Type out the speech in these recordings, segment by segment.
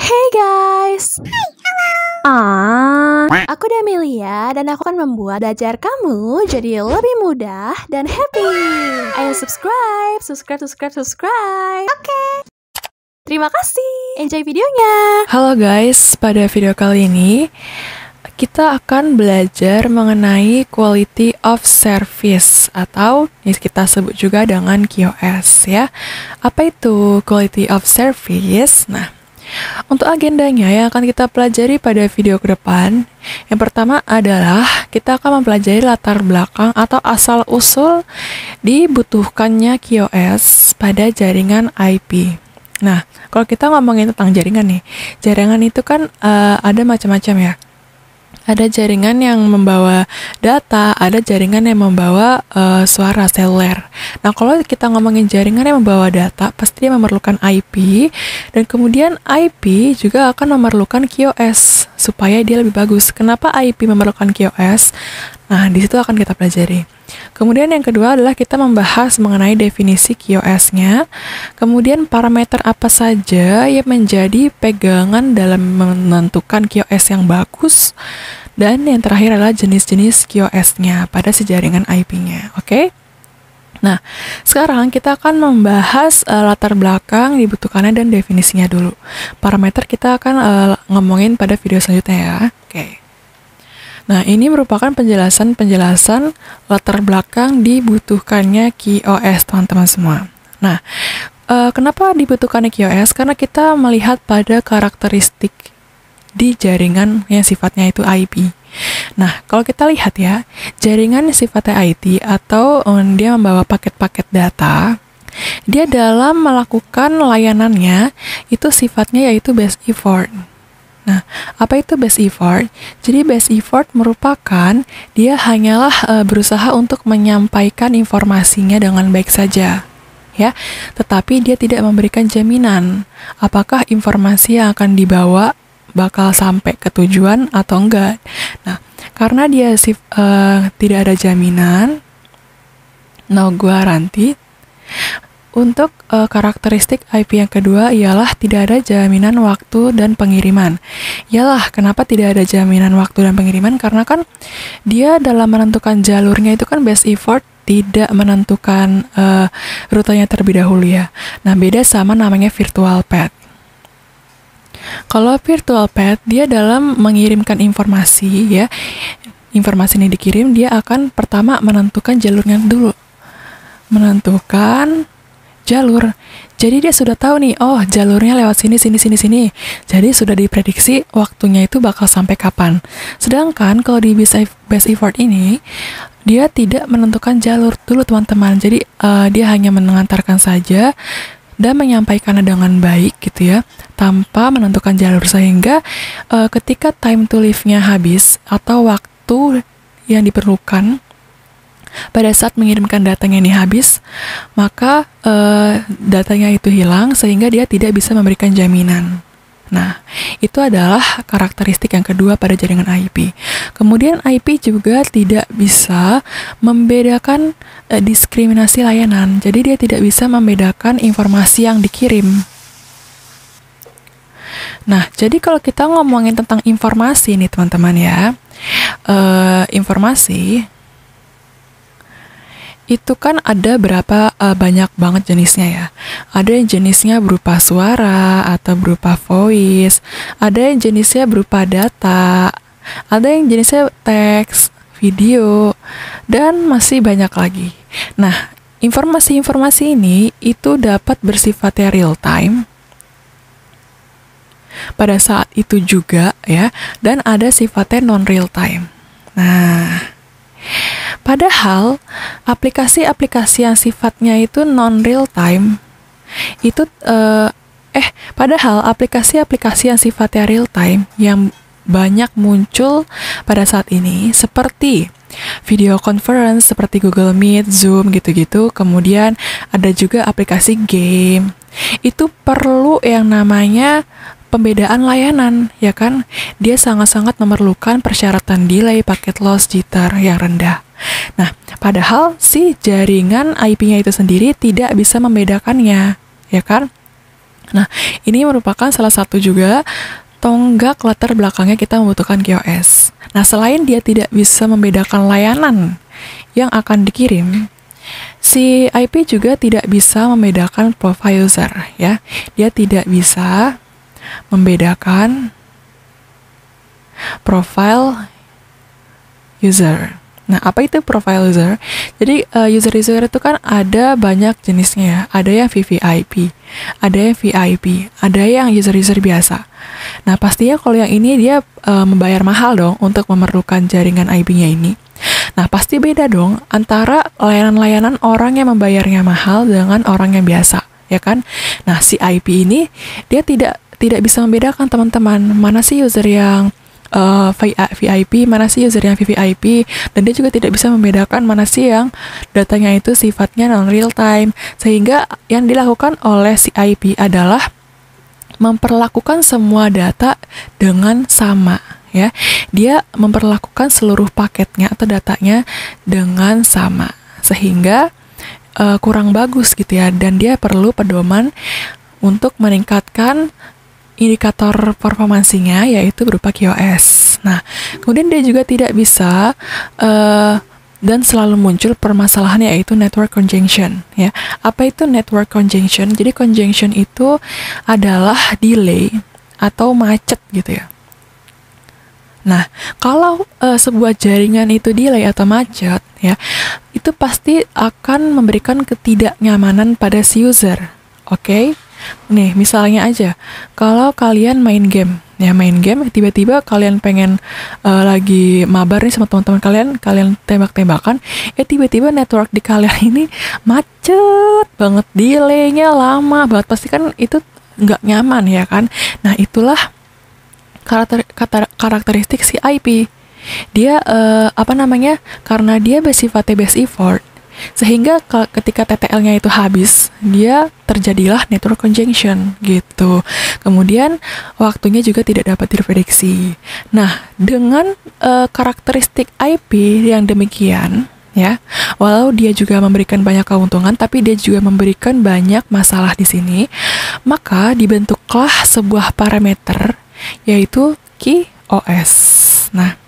Hey guys. Aku Damelia dan aku akan membuat belajar kamu jadi lebih mudah dan happy. Ayo subscribe. Oke. Terima kasih. Enjoy videonya. Halo guys, pada video kali ini kita akan belajar mengenai quality of service atau yang kita sebut juga dengan QoS ya. Apa itu quality of service? Nah, untuk agendanya yang akan kita pelajari pada video ke depan, yang pertama adalah kita akan mempelajari latar belakang atau asal-usul dibutuhkannya QoS pada jaringan IP. Nah, kalau kita ngomongin tentang jaringan nih, jaringan itu kan ada macam-macam ya. Ada jaringan yang membawa data, ada jaringan yang membawa suara seluler. Nah, kalau kita ngomongin jaringan yang membawa data, pasti dia memerlukan IP, dan kemudian IP juga akan memerlukan QoS supaya dia lebih bagus. Kenapa IP memerlukan QoS? Nah, di situ akan kita pelajari. Kemudian yang kedua adalah kita membahas mengenai definisi QoS-nya, kemudian parameter apa saja yang menjadi pegangan dalam menentukan QoS yang bagus, dan yang terakhir adalah jenis-jenis QoS-nya pada si jaringan IP-nya. Oke? Nah, sekarang kita akan membahas latar belakang dibutuhkannya dan definisinya dulu. Parameter kita akan ngomongin pada video selanjutnya ya. Oke. Nah, ini merupakan penjelasan latar belakang dibutuhkannya QoS, teman-teman semua. Nah, kenapa dibutuhkannya QoS? Karena kita melihat pada karakteristik di jaringan yang sifatnya itu IP. Nah, kalau kita lihat ya, jaringan yang sifatnya IT atau dia membawa paket-paket data, dia dalam melakukan layanannya itu sifatnya yaitu best effort. Nah, apa itu best effort? Jadi best effort merupakan dia hanyalah berusaha untuk menyampaikan informasinya dengan baik saja, ya. Tetapi dia tidak memberikan jaminan apakah informasi yang akan dibawa bakal sampai ke tujuan atau enggak. Nah, karena dia tidak ada jaminan, no guarantee. Untuk karakteristik IP yang kedua ialah tidak ada jaminan waktu dan pengiriman. Yalah, kenapa tidak ada jaminan waktu dan pengiriman? Karena kan dia dalam menentukan jalurnya itu kan best effort tidak menentukan rutenya terlebih dahulu ya. Nah, beda sama namanya virtual path. Kalau virtual path, dia dalam mengirimkan informasi ya, informasi ini dikirim, dia akan pertama menentukan jalurnya dulu. Menentukan jalur. Jadi dia sudah tahu nih, oh jalurnya lewat sini. Jadi sudah diprediksi waktunya itu bakal sampai kapan. Sedangkan kalau di best effort ini, dia tidak menentukan jalur dulu teman-teman. Jadi dia hanya mengantarkan saja dan menyampaikannya dengan baik gitu ya, tanpa menentukan jalur, sehingga ketika time to live-nya habis atau waktu yang diperlukan pada saat mengirimkan datanya ini habis, maka datanya itu hilang sehingga dia tidak bisa memberikan jaminan. Nah, itu adalah karakteristik yang kedua pada jaringan IP. Kemudian IP juga tidak bisa membedakan diskriminasi layanan. Jadi dia tidak bisa membedakan informasi yang dikirim. Nah, jadi kalau kita ngomongin tentang informasi nih teman-teman ya, informasi itu kan ada banyak banget jenisnya ya. Ada yang jenisnya berupa suara atau berupa voice, ada yang jenisnya berupa data, ada yang jenisnya teks, video, dan masih banyak lagi. Nah, informasi-informasi ini itu dapat bersifatnya real time pada saat itu juga ya, dan ada sifatnya non real time. Nah, padahal aplikasi-aplikasi yang sifatnya itu non real time itu padahal aplikasi-aplikasi yang sifatnya real time yang banyak muncul pada saat ini seperti video conference seperti Google Meet, Zoom gitu-gitu, kemudian ada juga aplikasi game. Itu perlu yang namanya pembedaan layanan, ya kan? Dia sangat-sangat memerlukan persyaratan delay, packet loss, jitter yang rendah. Nah, padahal si jaringan IP-nya itu sendiri tidak bisa membedakannya, ya kan? Nah, ini merupakan salah satu juga tonggak latar belakangnya kita membutuhkan QoS. Nah, selain dia tidak bisa membedakan layanan yang akan dikirim, si IP juga tidak bisa membedakan profile user, ya. Dia tidak bisa membedakan profile user. Nah, apa itu profile user? Jadi, user-user itu kan ada banyak jenisnya ya. Ada yang VVIP, ada yang VIP, ada yang user-user biasa. Nah, pastinya kalau yang ini dia membayar mahal dong untuk memerlukan jaringan IP-nya ini. Nah, pasti beda dong antara layanan-layanan orang yang membayarnya mahal dengan orang yang biasa, ya kan? Nah, si IP ini dia tidak bisa membedakan, teman-teman, mana sih user yang VIP, mana sih user yang VVIP, dan dia juga tidak bisa membedakan mana sih yang datanya itu sifatnya non-real time, sehingga yang dilakukan oleh si IP adalah memperlakukan semua data dengan sama, ya. Dia memperlakukan seluruh paketnya atau datanya dengan sama, sehingga kurang bagus gitu ya, dan dia perlu pedoman untuk meningkatkan indikator performansinya, yaitu berupa QoS. Nah, kemudian dia juga tidak bisa dan selalu muncul permasalahan, yaitu network congestion, ya. Apa itu network congestion? Jadi congestion itu adalah delay atau macet gitu ya. Nah, kalau sebuah jaringan itu delay atau macet, ya, itu pasti akan memberikan ketidaknyamanan pada si user. Oke? Nih, misalnya aja, kalau kalian main game, tiba-tiba kalian pengen lagi mabar nih sama teman-teman kalian tembak-tembakan, tiba-tiba network di kalian ini macet banget, delaynya lama banget, pasti kan itu nggak nyaman, ya kan? Nah, itulah karakteristik si IP. Dia karena dia bersifatnya base effort, sehingga ketika TTL-nya itu habis, dia terjadilah network congestion gitu. Kemudian waktunya juga tidak dapat diprediksi. Nah, dengan karakteristik IP yang demikian, ya, walau dia juga memberikan banyak keuntungan, tapi dia juga memberikan banyak masalah di sini, maka dibentuklah sebuah parameter, yaitu QoS. Nah,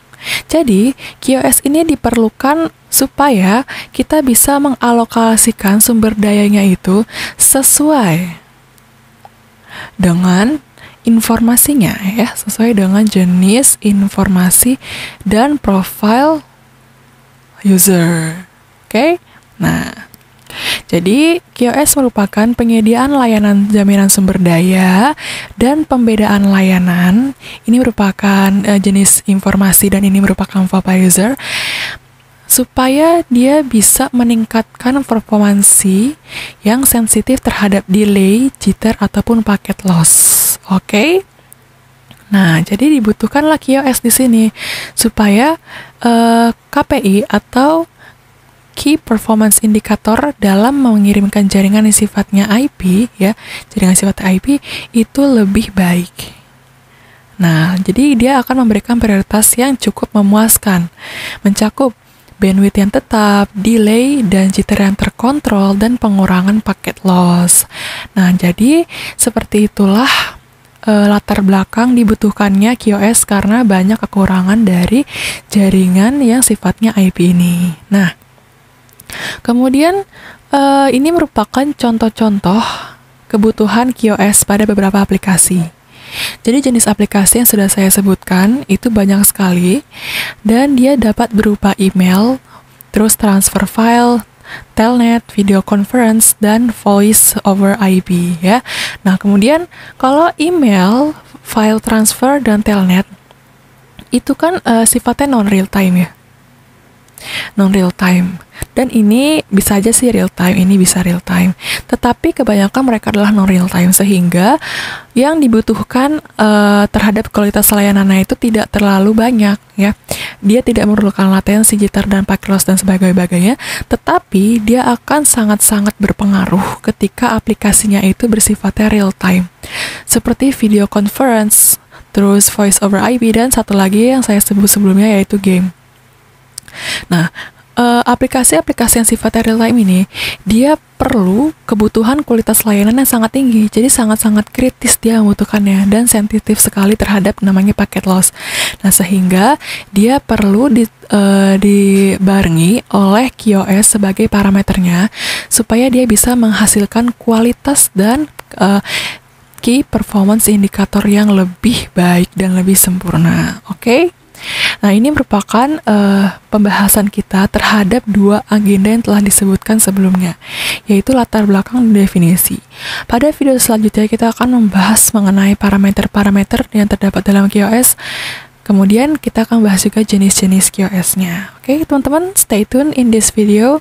jadi QoS ini diperlukan supaya kita bisa mengalokasikan sumber dayanya itu sesuai dengan informasinya, ya, sesuai dengan jenis informasi dan profile user. Oke? Nah, jadi QoS merupakan penyediaan layanan jaminan sumber daya dan pembedaan layanan. Ini merupakan jenis informasi dan ini merupakan profile user, supaya dia bisa meningkatkan performansi yang sensitif terhadap delay, jitter, ataupun paket loss. Oke? Nah, jadi dibutuhkanlah QoS di sini supaya KPI atau Key Performance Indicator dalam mengirimkan jaringan yang sifatnya IP, ya, jaringan sifatnya IP itu lebih baik. Nah, jadi dia akan memberikan prioritas yang cukup memuaskan, mencakup bandwidth yang tetap, delay, dan jitter yang terkontrol, dan pengurangan paket loss. Nah, jadi seperti itulah latar belakang dibutuhkannya QoS karena banyak kekurangan dari jaringan yang sifatnya IP ini. Nah, kemudian ini merupakan contoh-contoh kebutuhan QoS pada beberapa aplikasi. Jadi jenis aplikasi yang sudah saya sebutkan itu banyak sekali, dan dia dapat berupa email, terus transfer file, telnet, video conference, dan voice over IP, ya. Nah, kemudian kalau email, file transfer, dan telnet itu kan sifatnya non-real time, ya. Non-real time. Dan ini bisa aja sih real time, ini bisa real time. Tetapi kebanyakan mereka adalah non-real time, sehingga yang dibutuhkan terhadap kualitas layanannya itu tidak terlalu banyak, ya. Dia tidak memerlukan latensi, jitter, dan packet loss, dan sebagainya. Tetapi dia akan sangat-sangat berpengaruh ketika aplikasinya itu bersifatnya real time. Seperti video conference, terus voice over IP, dan satu lagi yang saya sebut sebelumnya yaitu game. Nah, aplikasi-aplikasi yang sifatnya real time ini, dia perlu kebutuhan kualitas layanan yang sangat tinggi. Jadi sangat-sangat kritis dia membutuhkannya dan sensitif sekali terhadap namanya packet loss. Nah, sehingga dia perlu dibarengi oleh QoS sebagai parameternya supaya dia bisa menghasilkan kualitas dan key performance indikator yang lebih baik dan lebih sempurna. Oke? Nah, ini merupakan pembahasan kita terhadap dua agenda yang telah disebutkan sebelumnya, yaitu latar belakang dan definisi. Pada video selanjutnya kita akan membahas mengenai parameter-parameter yang terdapat dalam QoS. Kemudian kita akan bahas juga jenis-jenis QoS-nya. Oke, teman-teman, stay tune in this video.